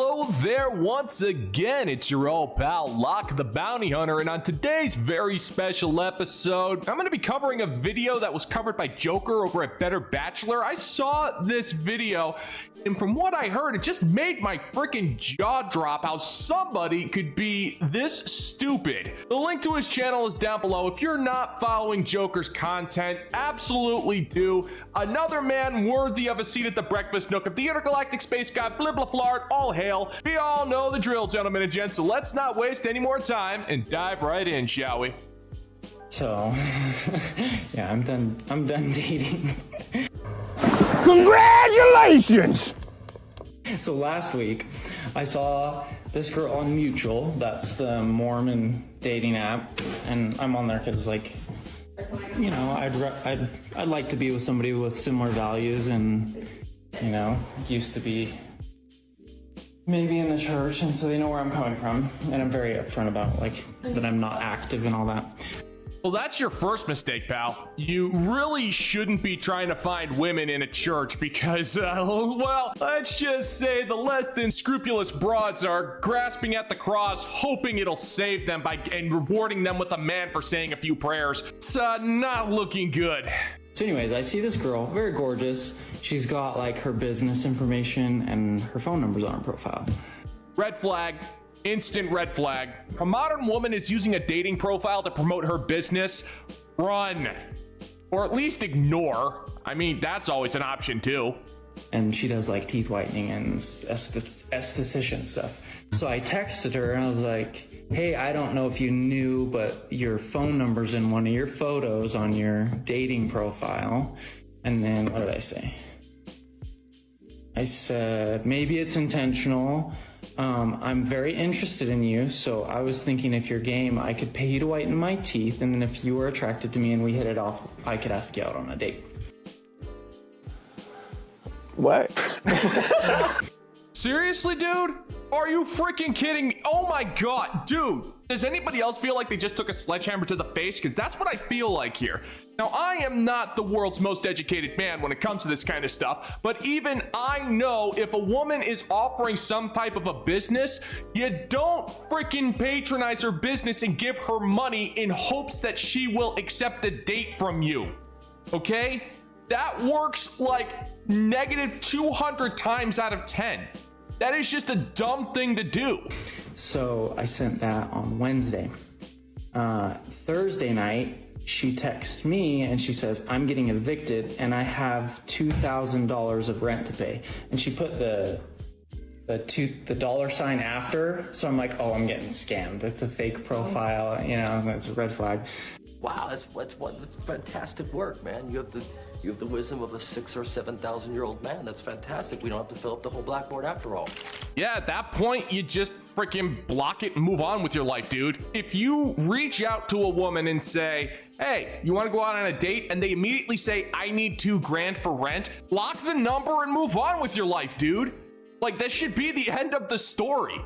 Hello there once again, it's your old pal Locke the Bounty Hunter, and on today's very special episode, I'm going to be covering a video that was covered by Joker over at Better Bachelor. I saw this video, and from what I heard, it just made my freaking jaw drop how somebody could be this stupid. The link to his channel is down below. If you're not following Joker's content, absolutely do. Another man worthy of a seat at the breakfast nook of the intergalactic space god, blah blah flart, all hail. We all know the drill, gentlemen and gents, so let's not waste any more time and dive right in, shall we? So, yeah, I'm done dating. Congratulations! So last week, I saw this girl on Mutual, that's the Mormon dating app, and I'm on there because, like, you know, I'd like to be with somebody with similar values, and, you know, used to be maybe in the church, and so they know where I'm coming from, and I'm very upfront about, like, that I'm not active and all that. Well, that's your first mistake, pal. You really shouldn't be trying to find women in a church because, well, let's just say the less than scrupulous broads are grasping at the cross, hoping it'll save them and rewarding them with a man for saying a few prayers. It's not looking good. So anyways, I see this girl, very gorgeous. She's got like her business information and her phone numbers on her profile. Red flag. Instant red flag. A modern woman is using a dating profile to promote her business. Run. Or at least ignore. I mean, that's always an option too. And she does like teeth whitening and esthetician stuff. So I texted her and I was like, hey, I don't know if you knew, but your phone number's in one of your photos on your dating profile. And then what did I say? I said, maybe it's intentional. I'm very interested in you, so I was thinking if you're game, I could pay you to whiten my teeth, and then if you were attracted to me and we hit it off, I could ask you out on a date. What? Seriously, dude? Are you freaking kidding me? Oh my god, dude. Does anybody else feel like they just took a sledgehammer to the face? Because that's what I feel like here. Now, I am not the world's most educated man when it comes to this kind of stuff, but even I know if a woman is offering some type of a business, you don't freaking patronize her business and give her money in hopes that she will accept a date from you. Okay? That works like negative 200 times out of 10. That is just a dumb thing to do. So I sent that on Wednesday. Thursday night, she texts me and she says, I'm getting evicted and I have $2,000 of rent to pay. And she put the dollar sign after. So I'm like, oh, I'm getting scammed. It's a fake profile, you know, that's a red flag. Wow, that's fantastic work, man. You have the wisdom of a 6,000 or 7,000-year-old man. That's fantastic. We don't have to fill up the whole blackboard after all. Yeah, at that point, you just freaking block it and move on with your life, dude. If you reach out to a woman and say, hey, you want to go out on a date? And they immediately say, I need $2,000 for rent. Block the number and move on with your life, dude. Like, that should be the end of the story.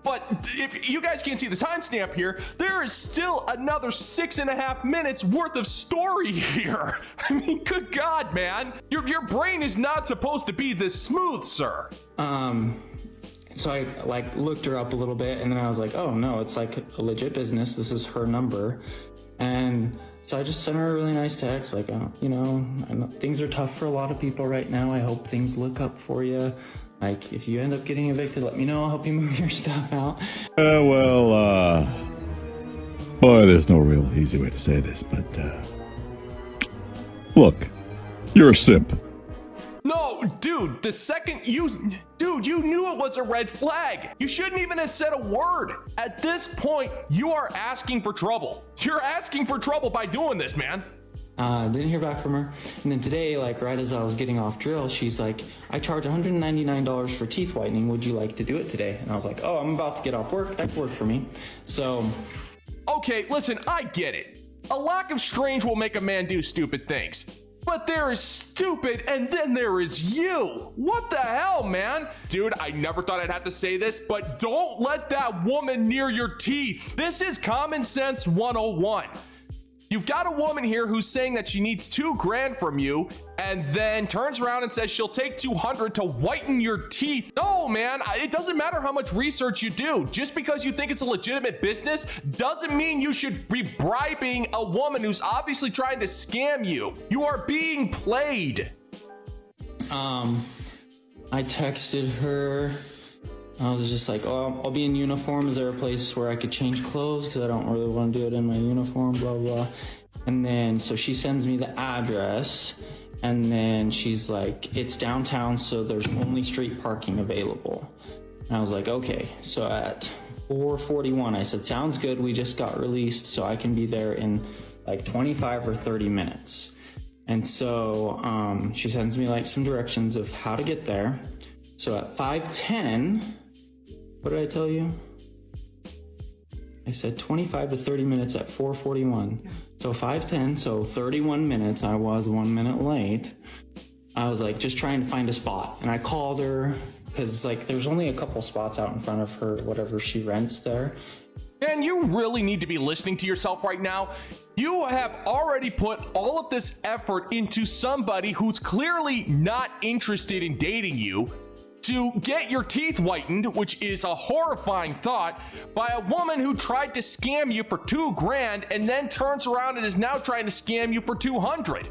But if you guys can't see the timestamp here, there is still another 6.5 minutes worth of story here. I mean, good God, man. Your brain is not supposed to be this smooth, sir. So I like looked her up a little bit and then I was like, oh no, it's like a legit business. This is her number. And so I just sent her a really nice text. Like, you know, I know things are tough for a lot of people right now. I hope things look up for you. Like, if you end up getting evicted, let me know. I'll help you move your stuff out. Boy, there's no real easy way to say this, but, look, you're a simp. No, dude, the second you knew it was a red flag. You shouldn't even have said a word. At this point, you are asking for trouble. You're asking for trouble by doing this, man. Didn't hear back from her. And then today, like right as I was getting off drill, she's like, I charge $199 for teeth whitening. Would you like to do it today? And I was like, oh, I'm about to get off work. That worked for me. So. Okay, listen, I get it. A lack of strange will make a man do stupid things. But there is stupid and then there is you. What the hell, man? Dude, I never thought I'd have to say this, but don't let that woman near your teeth. This is common sense 101. You've got a woman here who's saying that she needs $2,000 from you and then turns around and says she'll take $200 to whiten your teeth. No, man, it doesn't matter how much research you do. Just because you think it's a legitimate business doesn't mean you should be bribing a woman who's obviously trying to scam you. You are being played. I texted her. I was just like, oh, I'll be in uniform. Is there a place where I could change clothes? Because I don't really want to do it in my uniform, blah, blah. And then, so she sends me the address. And then she's like, it's downtown, so there's only street parking available. And I was like, okay. So at 4:41, I said, sounds good. We just got released, so I can be there in like 25 or 30 minutes. And so she sends me like some directions of how to get there. So at 5:10, what did I tell you? I said 25 to 30 minutes at 4:41. So 5:10, so 31 minutes. I was 1 minute late. I was like just trying to find a spot. And I called her because like there's only a couple spots out in front of her, whatever she rents there. And you really need to be listening to yourself right now. You have already put all of this effort into somebody who's clearly not interested in dating you to get your teeth whitened, which is a horrifying thought, by a woman who tried to scam you for $2,000 and then turns around and is now trying to scam you for $200.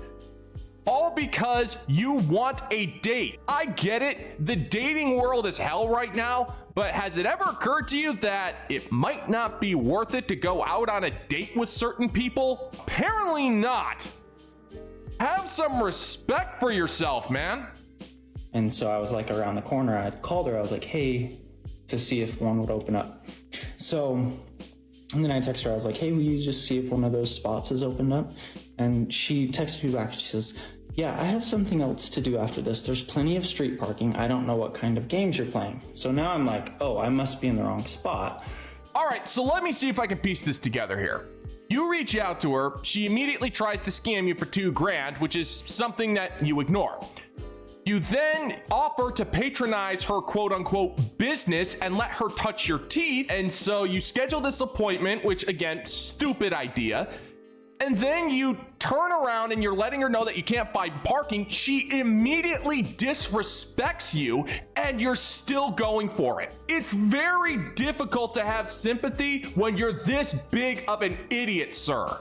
All because you want a date. I get it. The dating world is hell right now, but has it ever occurred to you that it might not be worth it to go out on a date with certain people? Apparently not. Have some respect for yourself, man. And so I was like around the corner. I called her. I was like, hey, to see if one would open up. So, and then I texted her. I was like, hey, will you just see if one of those spots is opened up? And she texted me back. She says, yeah, I have something else to do after this. There's plenty of street parking. I don't know what kind of games you're playing. So now I'm like, oh, I must be in the wrong spot. All right, so let me see if I can piece this together here. You reach out to her. She immediately tries to scam you for $2,000, which is something that you ignore. You then offer to patronize her quote unquote business and let her touch your teeth. And so you schedule this appointment, which again, stupid idea. And then you turn around and you're letting her know that you can't find parking. She immediately disrespects you and you're still going for it. It's very difficult to have sympathy when you're this big of an idiot, sir.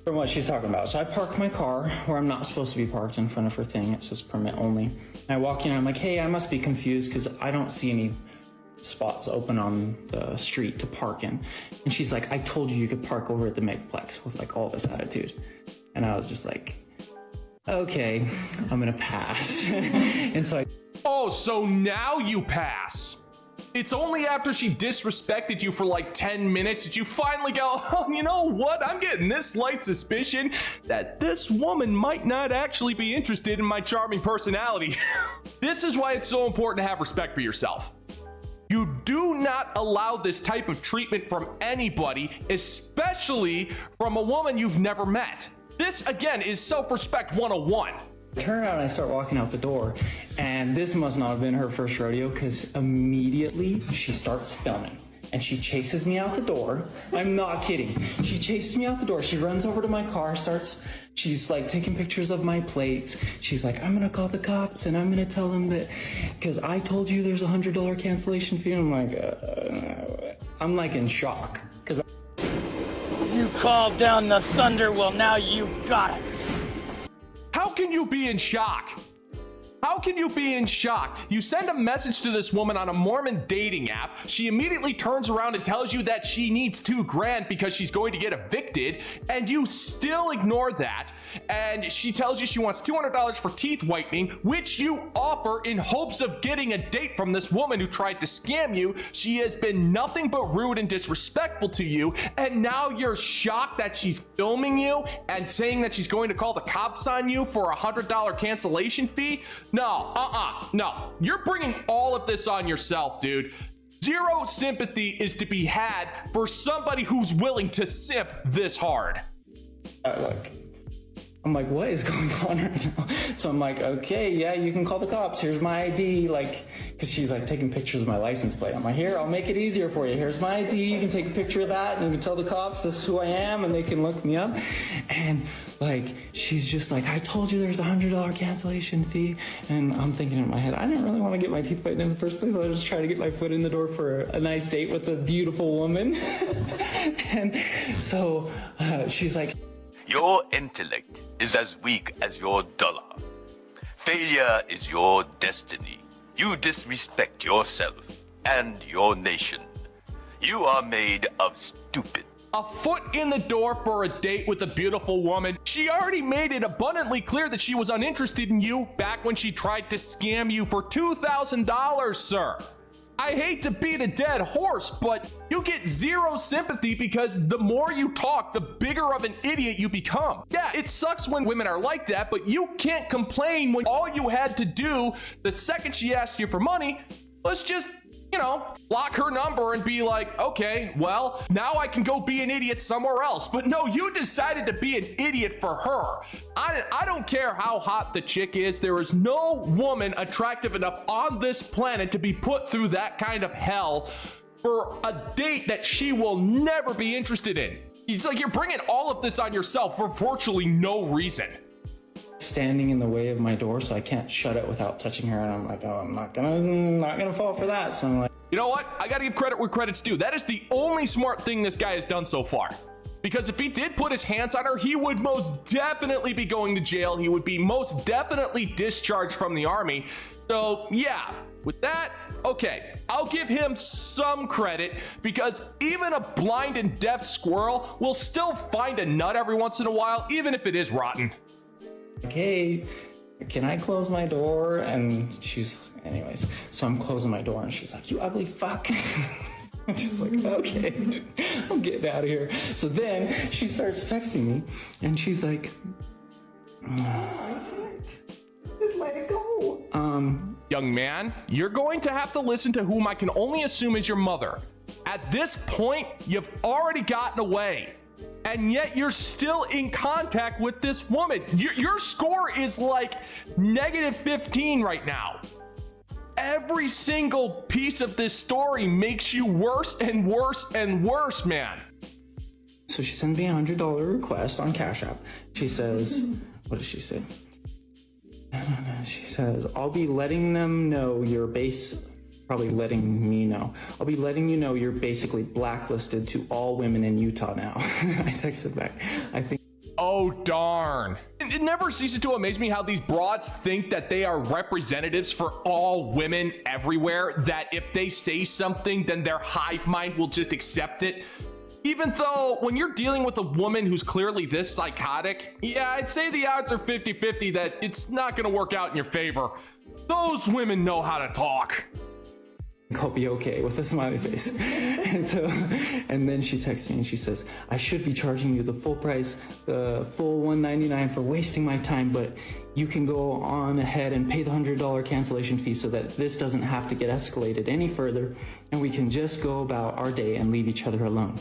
From what she's talking about. So I park my car where I'm not supposed to be parked in front of her thing. It says permit only. And I walk in and I'm like, hey, I must be confused because I don't see any spots open on the street to park in. And she's like, I told you could park over at the Megaplex, with like all this attitude. And I was just like, okay, I'm gonna pass. And so Oh, so now you pass. It's only after she disrespected you for like 10 minutes that you finally go, oh, you know what? I'm getting this slight suspicion that this woman might not actually be interested in my charming personality. This is why it's so important to have respect for yourself. You do not allow this type of treatment from anybody, especially from a woman you've never met. This, again, is self-respect 101. I turn around and I start walking out the door, and this must not have been her first rodeo because immediately she starts filming and she chases me out the door. I'm not kidding. She chases me out the door. She runs over to my car, she's like taking pictures of my plates. She's like, I'm gonna call the cops and I'm gonna tell them that because I told you there's $100 cancellation fee. And I'm like in shock because You called down the thunder, well now you got it. How can you be in shock? How can you be in shock? You send a message to this woman on a Mormon dating app. She immediately turns around and tells you that she needs $2,000 because she's going to get evicted, and you still ignore that. And she tells you she wants $200 for teeth whitening, which you offer in hopes of getting a date from this woman who tried to scam you. She has been nothing but rude and disrespectful to you, and now you're shocked that she's filming you and saying that she's going to call the cops on you for a $100 cancellation fee? No, no. You're bringing all of this on yourself, dude. Zero sympathy is to be had for somebody who's willing to simp this hard. look, I'm like, what is going on right now? So I'm like, okay, yeah, you can call the cops. Here's my ID. Like, cause she's like taking pictures of my license plate. I'm like, here, I'll make it easier for you. Here's my ID. You can take a picture of that and you can tell the cops this is who I am and they can look me up. And like, she's just like, I told you there's $100 cancellation fee. And I'm thinking in my head, I didn't really want to get my teeth whitened in the first place. I was just trying to get my foot in the door for a nice date with a beautiful woman. And so she's like, your intellect is as weak as your dollar. Failure is your destiny. You disrespect yourself and your nation. You are made of stupid. A foot in the door for a date with a beautiful woman. She already made it abundantly clear that she was uninterested in you back when she tried to scam you for $2,000, sir. I hate to beat a dead horse, but you get zero sympathy because the more you talk, the bigger of an idiot you become. Yeah, it sucks when women are like that, but you can't complain when all you had to do the second she asked you for money was just, block her number and be like, okay, well, now I can go be an idiot somewhere else. But no, you decided to be an idiot for her. I don't care how hot the chick is. There is no woman attractive enough on this planet to be put through that kind of hell for a date that she will never be interested in. It's like you're bringing all of this on yourself for virtually no reason. Standing in the way of my door, so I can't shut it without touching her. And I'm like, oh, I'm not gonna fall for that. So I'm like, you know what? I gotta give credit where credit's due. That is the only smart thing this guy has done so far. Because if he did put his hands on her, he would most definitely be going to jail. He would be most definitely discharged from the army. So yeah, with that, okay, I'll give him some credit because even a blind and deaf squirrel will still find a nut every once in a while, even if it is rotten. hey, can I close my door? And anyways, so I'm closing my door and she's like, you ugly fuck. I'm just like, okay, I'm getting out of here. So then she starts texting me and she's like, just let it go. Young man, you're going to have to listen to whom I can only assume is your mother. At this point, you've already gotten away. And yet you're still in contact with this woman. Your score is like -15 right now. Every single piece of this story makes you worse and worse and worse, man. So she sends me a $100 request on Cash App. She says, what does she say? She says, I'll be letting them know probably letting me know. I'll be letting you know you're basically blacklisted to all women in Utah now. I texted back. I think. Oh, darn. It never ceases to amaze me how these broads think that they are representatives for all women everywhere, that if they say something, then their hive mind will just accept it. Even though when you're dealing with a woman who's clearly this psychotic, yeah, I'd say the odds are 50-50 that it's not gonna work out in your favor. Those women know how to talk. I'll be okay with a smiley face. And then she texts me and she says, I should be charging you the full price, the full $199 for wasting my time, but you can go on ahead and pay the $100 cancellation fee so that this doesn't have to get escalated any further and we can just go about our day and leave each other alone.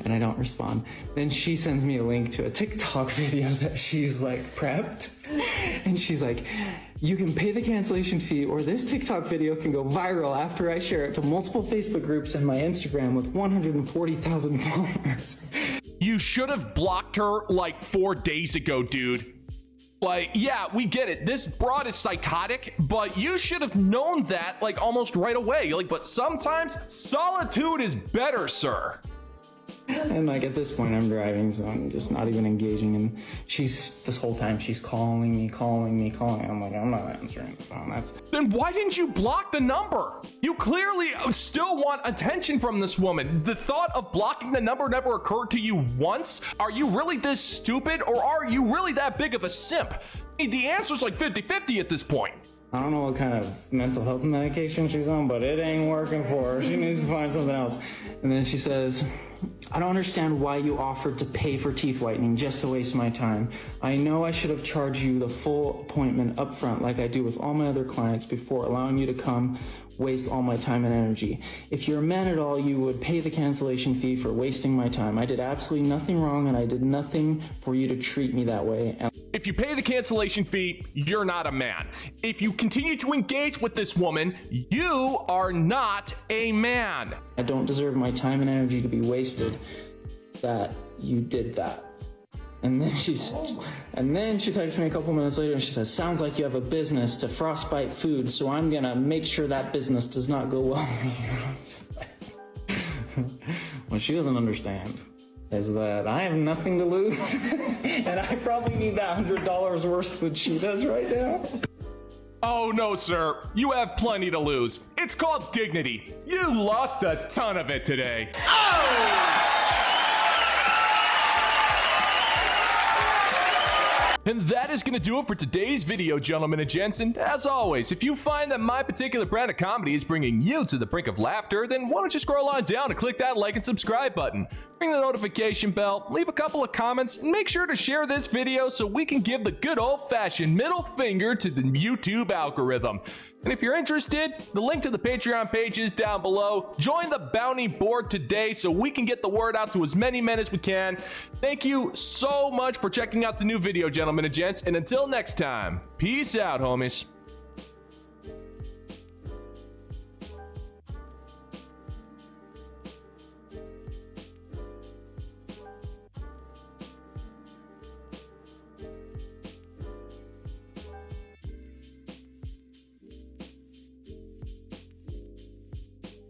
And I don't respond. Then she sends me a link to a TikTok video that she's like prepped. And she's like, you can pay the cancellation fee or this TikTok video can go viral after I share it to multiple Facebook groups and my Instagram with 140,000 followers. You should have blocked her like 4 days ago, dude. Like, yeah, we get it. This broad is psychotic, but you should have known that like almost right away. Like, but sometimes solitude is better, sir. And like at this point I'm driving, so I'm just not even engaging, and this whole time she's calling me. I'm like, I'm not answering the phone. Then why didn't you block the number? You clearly still want attention from this woman. The thought of blocking the number never occurred to you once? Are you really this stupid, or are you really that big of a simp? The answer's like 50-50 at this point. I don't know what kind of mental health medication she's on, but it ain't working for her. She needs to find something else. And then she says, I don't understand why you offered to pay for teeth whitening just to waste my time. I know I should have charged you the full appointment up front like I do with all my other clients before allowing you to come waste all my time and energy. If you're a man at all, you would pay the cancellation fee for wasting my time. I did absolutely nothing wrong and I did nothing for you to treat me that way. If you pay the cancellation fee, you're not a man. If you continue to engage with this woman, you are not a man. I don't deserve my time and energy to be wasted that you did that. And then she texts me a couple minutes later and she says, sounds like you have a business to frostbite food, so I'm gonna make sure that business does not go well for you. What she doesn't understand is that I have nothing to lose and I probably need that $100 worse than she does right now. Oh no, sir. You have plenty to lose. It's called dignity. You lost a ton of it today. And that is going to do it for today's video, gentlemen and gents. And as always, if you find that my particular brand of comedy is bringing you to the brink of laughter, then why don't you scroll on down and click that like and subscribe button. Ring the notification bell, leave a couple of comments, and make sure to share this video so we can give the good old-fashioned middle finger to the YouTube algorithm. And if you're interested, the link to the Patreon page is down below. Join the bounty board today so we can get the word out to as many men as we can. Thank you so much for checking out the new video, gentlemen and gents. And until next time, peace out, homies.